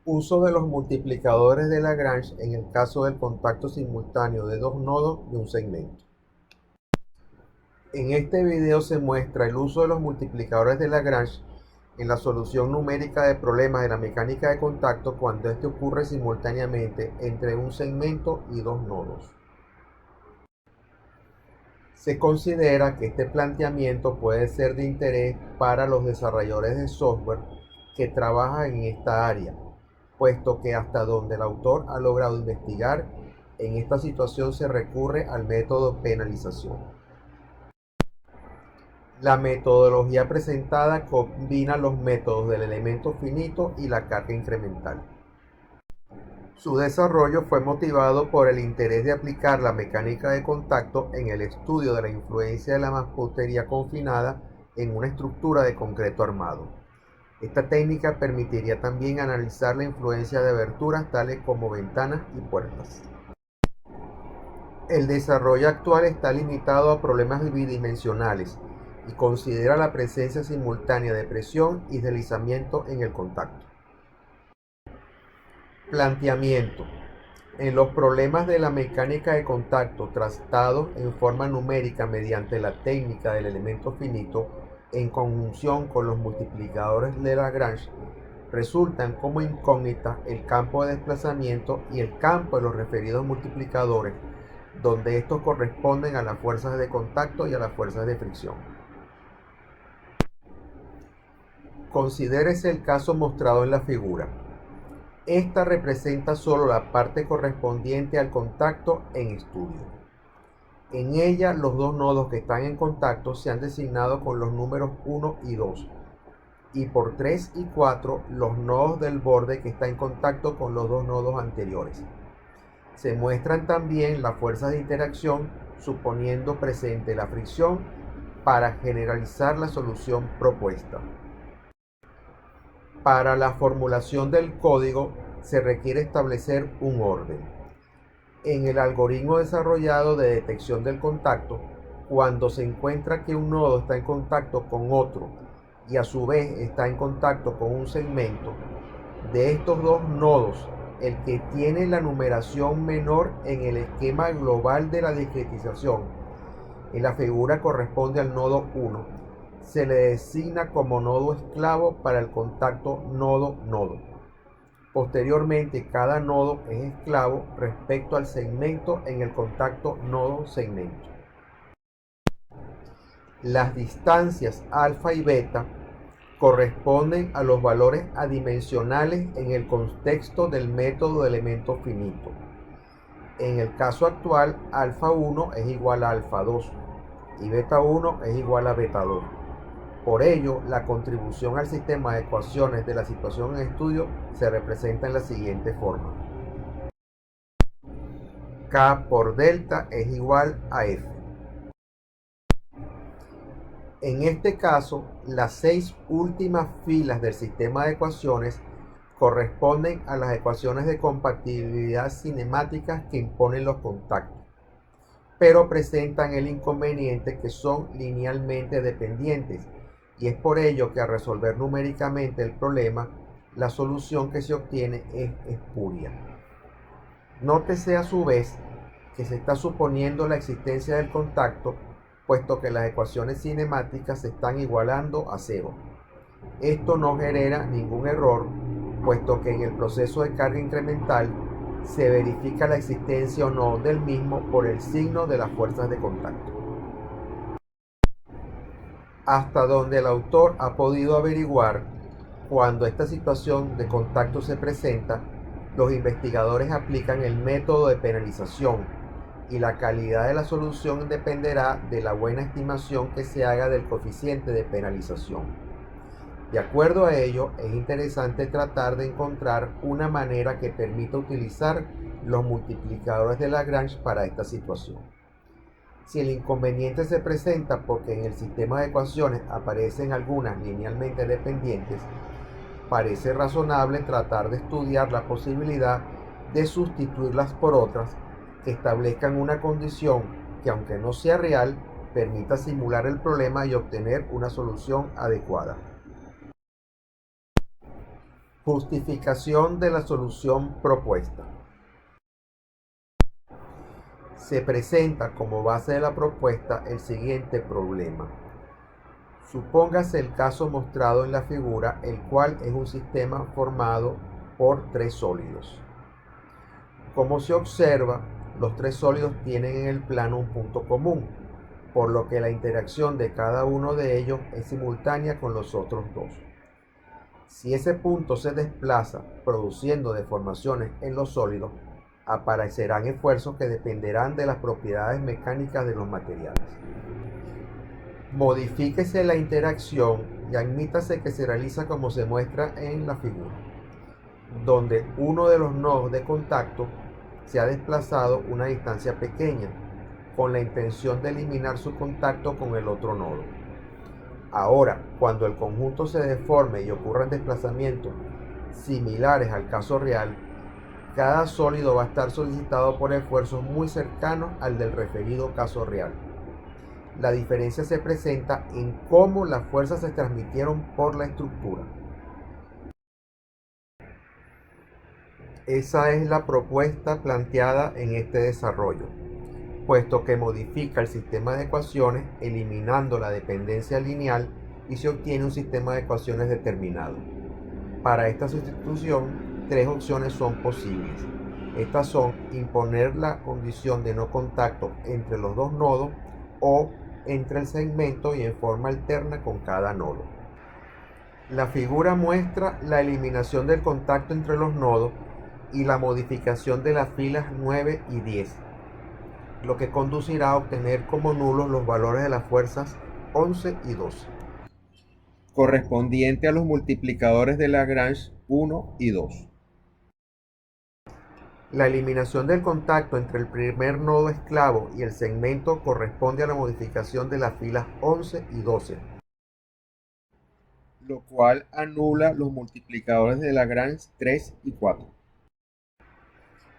Uso de los multiplicadores de Lagrange en el caso del contacto simultáneo de dos nodos de un segmento. En este video se muestra el uso de los multiplicadores de Lagrange en la solución numérica de problemas de la mecánica de contacto cuando este ocurre simultáneamente entre un segmento y dos nodos. Se considera que este planteamiento puede ser de interés para los desarrolladores de software que trabajan en esta área, puesto que hasta donde el autor ha logrado investigar, en esta situación se recurre al método penalización. La metodología presentada combina los métodos del elemento finito y la carga incremental. Su desarrollo fue motivado por el interés de aplicar la mecánica de contacto en el estudio de la influencia de la mampostería confinada en una estructura de concreto armado. Esta técnica permitiría también analizar la influencia de aberturas tales como ventanas y puertas. El desarrollo actual está limitado a problemas bidimensionales y considera la presencia simultánea de presión y deslizamiento en el contacto. Planteamiento. En los problemas de la mecánica de contacto tratados en forma numérica mediante la técnica del elemento finito, en conjunción con los multiplicadores de Lagrange, resultan como incógnitas el campo de desplazamiento y el campo de los referidos multiplicadores, donde estos corresponden a las fuerzas de contacto y a las fuerzas de fricción. Considérese el caso mostrado en la figura. Esta representa solo la parte correspondiente al contacto en estudio. En ella, los dos nodos que están en contacto se han designado con los números 1 y 2, y por 3 y 4 los nodos del borde que está en contacto con los dos nodos anteriores. Se muestran también las fuerzas de interacción, suponiendo presente la fricción, para generalizar la solución propuesta. Para la formulación del código se requiere establecer un orden. En el algoritmo desarrollado de detección del contacto, cuando se encuentra que un nodo está en contacto con otro y a su vez está en contacto con un segmento, de estos dos nodos, el que tiene la numeración menor en el esquema global de la discretización, en la figura corresponde al nodo 1, se le designa como nodo esclavo para el contacto nodo-nodo. Posteriormente, cada nodo es esclavo respecto al segmento en el contacto nodo-segmento. Las distancias alfa y beta corresponden a los valores adimensionales en el contexto del método de elemento finito. En el caso actual, alfa 1 es igual a alfa 2 y beta 1 es igual a beta 2. Por ello, la contribución al sistema de ecuaciones de la situación en estudio se representa en la siguiente forma. K por delta es igual a F. En este caso, las 6 últimas filas del sistema de ecuaciones corresponden a las ecuaciones de compatibilidad cinemáticas que imponen los contactos, pero presentan el inconveniente que son linealmente dependientes, y es por ello que al resolver numéricamente el problema, la solución que se obtiene es espuria. Nótese a su vez que se está suponiendo la existencia del contacto, puesto que las ecuaciones cinemáticas se están igualando a cero. Esto no genera ningún error, puesto que en el proceso de carga incremental se verifica la existencia o no del mismo por el signo de las fuerzas de contacto. Hasta donde el autor ha podido averiguar, cuando esta situación de contacto se presenta, los investigadores aplican el método de penalización y la calidad de la solución dependerá de la buena estimación que se haga del coeficiente de penalización. De acuerdo a ello, es interesante tratar de encontrar una manera que permita utilizar los multiplicadores de Lagrange para esta situación. Si el inconveniente se presenta porque en el sistema de ecuaciones aparecen algunas linealmente dependientes, parece razonable tratar de estudiar la posibilidad de sustituirlas por otras que establezcan una condición que, aunque no sea real, permita simular el problema y obtener una solución adecuada. Justificación de la solución propuesta. Se presenta como base de la propuesta el siguiente problema. Supóngase el caso mostrado en la figura, el cual es un sistema formado por tres sólidos. Como se observa, los tres sólidos tienen en el plano un punto común, por lo que la interacción de cada uno de ellos es simultánea con los otros dos. Si ese punto se desplaza, produciendo deformaciones en los sólidos, aparecerán esfuerzos que dependerán de las propiedades mecánicas de los materiales. Modifíquese la interacción y admítase que se realiza como se muestra en la figura, donde uno de los nodos de contacto se ha desplazado una distancia pequeña, con la intención de eliminar su contacto con el otro nodo. Ahora, cuando el conjunto se deforme y ocurran desplazamientos similares al caso real, cada sólido va a estar solicitado por esfuerzos muy cercanos al del referido caso real. La diferencia se presenta en cómo las fuerzas se transmitieron por la estructura. Esa es la propuesta planteada en este desarrollo, puesto que modifica el sistema de ecuaciones eliminando la dependencia lineal y se obtiene un sistema de ecuaciones determinado. Para esta sustitución, tres opciones son posibles. Estas son imponer la condición de no contacto entre los dos nodos o entre el segmento y en forma alterna con cada nodo. La figura muestra la eliminación del contacto entre los nodos y la modificación de las filas 9 y 10, lo que conducirá a obtener como nulos los valores de las fuerzas 11 y 12, correspondiente a los multiplicadores de Lagrange 1 y 2. La eliminación del contacto entre el primer nodo esclavo y el segmento corresponde a la modificación de las filas 11 y 12, lo cual anula los multiplicadores de Lagrange 3 y 4.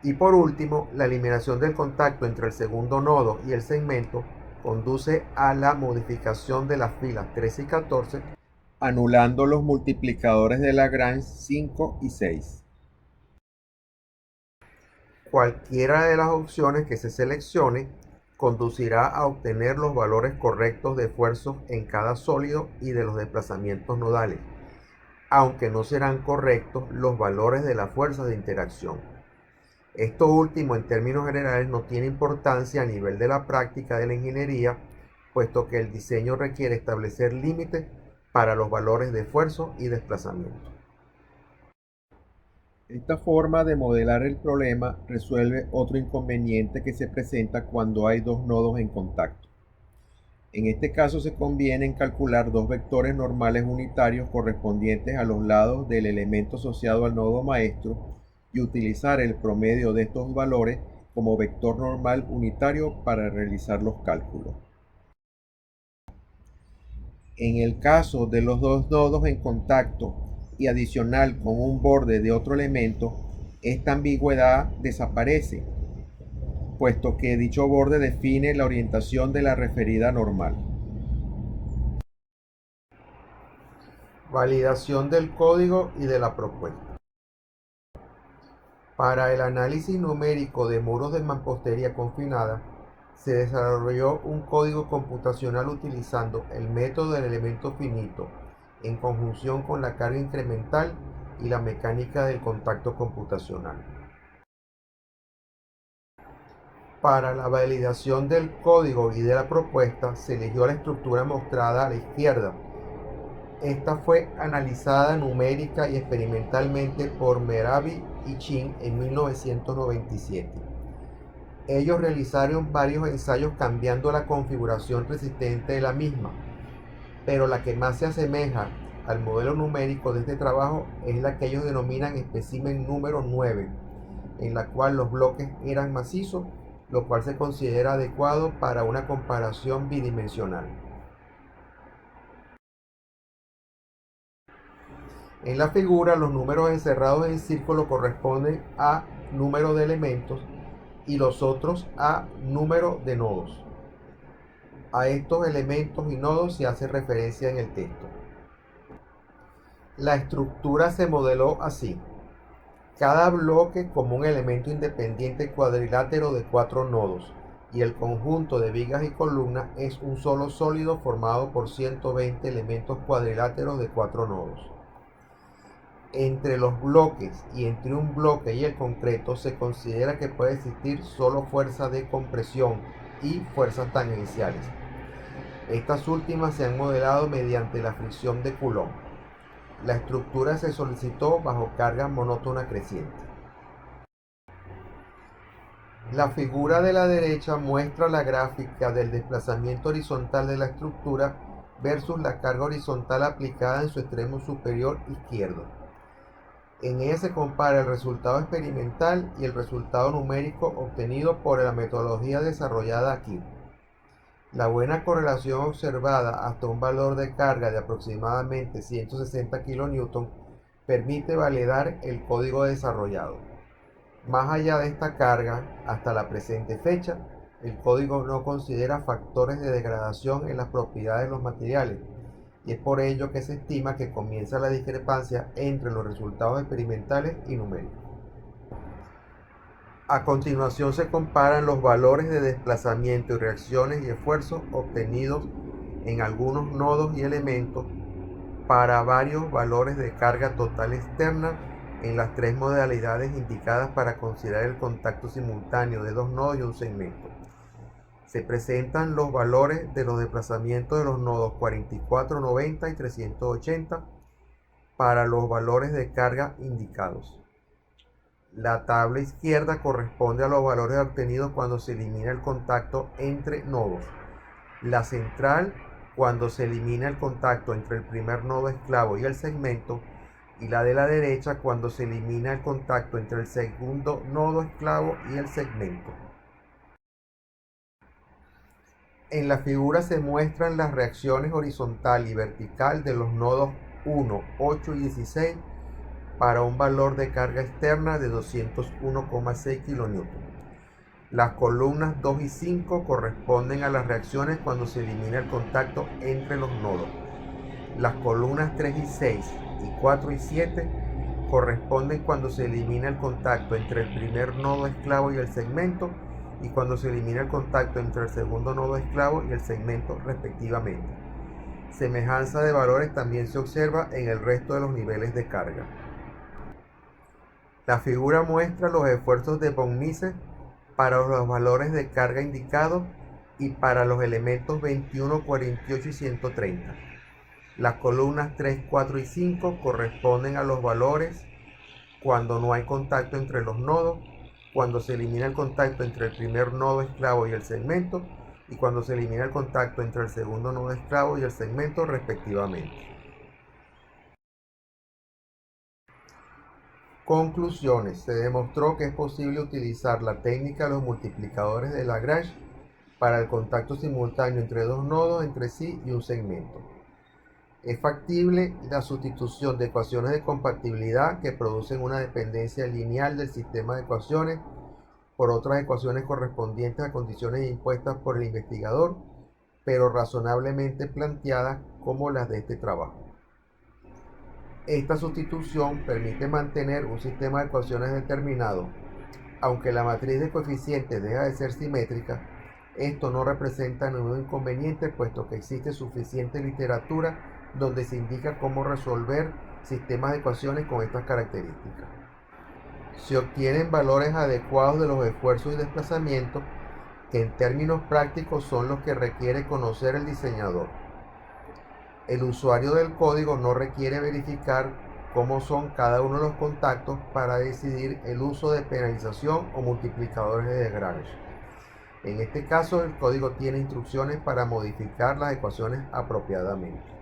Y por último, la eliminación del contacto entre el segundo nodo y el segmento conduce a la modificación de las filas 13 y 14, anulando los multiplicadores de Lagrange 5 y 6. Cualquiera de las opciones que se seleccione conducirá a obtener los valores correctos de esfuerzos en cada sólido y de los desplazamientos nodales, aunque no serán correctos los valores de las fuerzas de interacción. Esto último, en términos generales, no tiene importancia a nivel de la práctica de la ingeniería, puesto que el diseño requiere establecer límites para los valores de esfuerzo y desplazamiento. Esta forma de modelar el problema resuelve otro inconveniente que se presenta cuando hay dos nodos en contacto. En este caso se conviene en calcular dos vectores normales unitarios correspondientes a los lados del elemento asociado al nodo maestro y utilizar el promedio de estos valores como vector normal unitario para realizar los cálculos. En el caso de los dos nodos en contacto y adicional con un borde de otro elemento, esta ambigüedad desaparece, puesto que dicho borde define la orientación de la referida normal. Validación del código y de la propuesta. Para el análisis numérico de muros de mampostería confinada, se desarrolló un código computacional utilizando el método del elemento finito en conjunción con la carga incremental y la mecánica del contacto computacional. Para la validación del código y de la propuesta se eligió la estructura mostrada a la izquierda. Esta fue analizada numérica y experimentalmente por Meravi y Chin en 1997. Ellos realizaron varios ensayos cambiando la configuración resistente de la misma, pero la que más se asemeja al modelo numérico de este trabajo es la que ellos denominan espécimen número 9, en la cual los bloques eran macizos, lo cual se considera adecuado para una comparación bidimensional. En la figura, los números encerrados en círculo corresponden a número de elementos y los otros a número de nodos. A estos elementos y nodos se hace referencia en el texto. La estructura se modeló así. Cada bloque como un elemento independiente cuadrilátero de 4 nodos y el conjunto de vigas y columnas es un solo sólido formado por 120 elementos cuadriláteros de 4 nodos. Entre los bloques y entre un bloque y el concreto se considera que puede existir solo fuerza de compresión y fuerzas tangenciales. Estas últimas se han modelado mediante la fricción de Coulomb. La estructura se solicitó bajo carga monótona creciente. La figura de la derecha muestra la gráfica del desplazamiento horizontal de la estructura versus la carga horizontal aplicada en su extremo superior izquierdo. En ella se compara el resultado experimental y el resultado numérico obtenido por la metodología desarrollada aquí. La buena correlación observada hasta un valor de carga de aproximadamente 160 kN permite validar el código desarrollado. Más allá de esta carga, hasta la presente fecha, el código no considera factores de degradación en las propiedades de los materiales, y es por ello que se estima que comienza la discrepancia entre los resultados experimentales y numéricos. A continuación se comparan los valores de desplazamiento y reacciones y esfuerzos obtenidos en algunos nodos y elementos para varios valores de carga total externa en las tres modalidades indicadas para considerar el contacto simultáneo de dos nodos y un segmento. Se presentan los valores de los desplazamientos de los nodos 44, 90 y 380 para los valores de carga indicados. La tabla izquierda corresponde a los valores obtenidos cuando se elimina el contacto entre nodos. La central cuando se elimina el contacto entre el primer nodo esclavo y el segmento, y la de la derecha cuando se elimina el contacto entre el segundo nodo esclavo y el segmento. En la figura se muestran las reacciones horizontal y vertical de los nodos 1, 8 y 16 para un valor de carga externa de 201,6 kN. Las columnas 2 y 5 corresponden a las reacciones cuando se elimina el contacto entre los nodos. Las columnas 3 y 6 y 4 y 7 corresponden cuando se elimina el contacto entre el primer nodo esclavo y el segmento, y cuando se elimina el contacto entre el segundo nodo esclavo y el segmento respectivamente. Semejanza de valores también se observa en el resto de los niveles de carga. La figura muestra los esfuerzos de von Mises para los valores de carga indicados y para los elementos 21, 48 y 130. Las columnas 3, 4 y 5 corresponden a los valores cuando no hay contacto entre los nodos, cuando se elimina el contacto entre el primer nodo esclavo y el segmento, y cuando se elimina el contacto entre el segundo nodo esclavo y el segmento respectivamente. Conclusiones. Se demostró que es posible utilizar la técnica de los multiplicadores de Lagrange para el contacto simultáneo entre dos nodos entre sí y un segmento. Es factible la sustitución de ecuaciones de compatibilidad que producen una dependencia lineal del sistema de ecuaciones por otras ecuaciones correspondientes a condiciones impuestas por el investigador, pero razonablemente planteadas como las de este trabajo. Esta sustitución permite mantener un sistema de ecuaciones determinado. Aunque la matriz de coeficientes deja de ser simétrica, esto no representa ningún inconveniente, puesto que existe suficiente literatura donde se indica cómo resolver sistemas de ecuaciones con estas características. Se obtienen valores adecuados de los esfuerzos y desplazamientos, que en términos prácticos son los que requiere conocer el diseñador. El usuario del código no requiere verificar cómo son cada uno de los contactos para decidir el uso de penalización o multiplicadores de Lagrange. En este caso, el código tiene instrucciones para modificar las ecuaciones apropiadamente.